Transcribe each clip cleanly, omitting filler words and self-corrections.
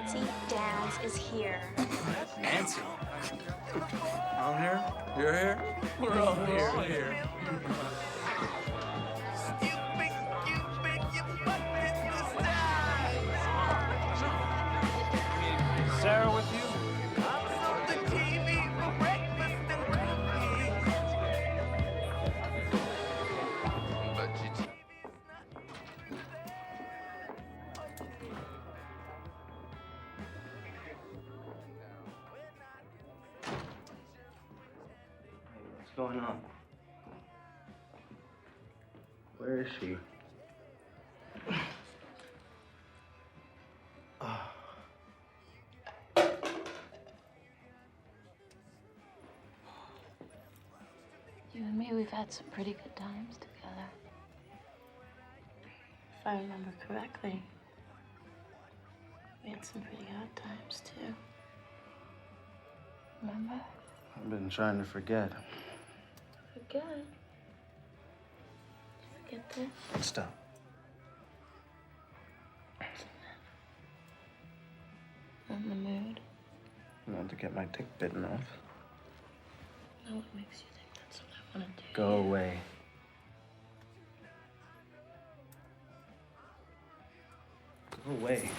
Nancy Downs is here. Nancy? I'm here. You're here. We're all here. Sarah with you? What's going on? Where is she? You and me, we've had some pretty good times together. If I remember correctly, we had some pretty hard times, too. Remember? I've been trying to forget. Forget? Forget this? Stop. In the mood? You want to get my dick bitten off? Now what makes you think that's what I want to do? Go away. Go away.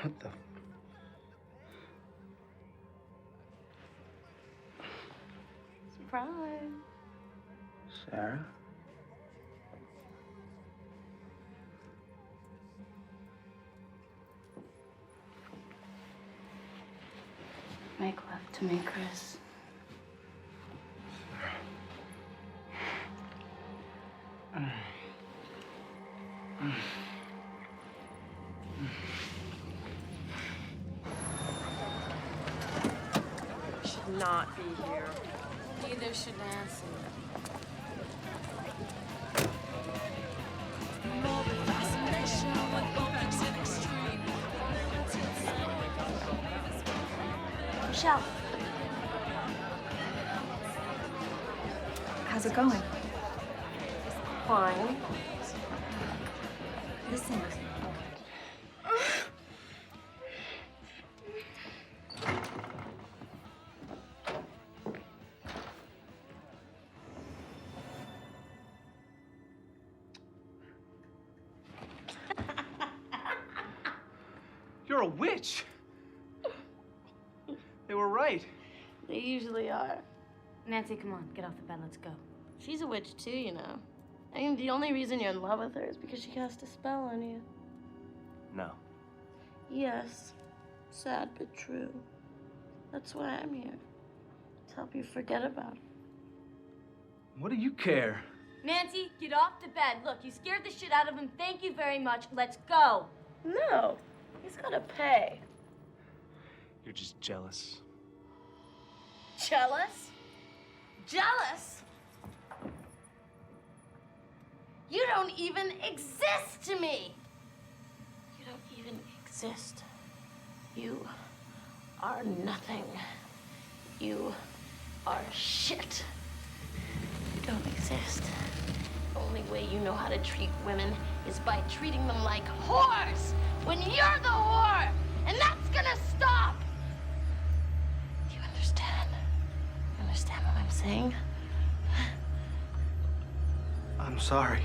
What the? Surprise. Sarah? Make love to me, Chris. Should not be here. Neither should Nancy. Michelle. How's it going? Fine. Listen. You're a witch. They were right. They usually are. Nancy, come on, get off the bed, let's go. She's a witch too, you know. I mean, the only reason you're in love with her is because she cast a spell on you. No. Yes, sad but true. That's why I'm here. To help you forget about it. What do you care? Nancy, get off the bed. Look, you scared the shit out of him. Thank you very much. Let's go. No, he's gotta pay. You're just jealous. Jealous? Jealous? You don't even exist to me. You don't even exist. You are nothing. You are shit. You don't exist. The only way you know how to treat women is by treating them like whores when you're the whore. And that's gonna stop. Do you understand? You understand what I'm saying? I'm sorry.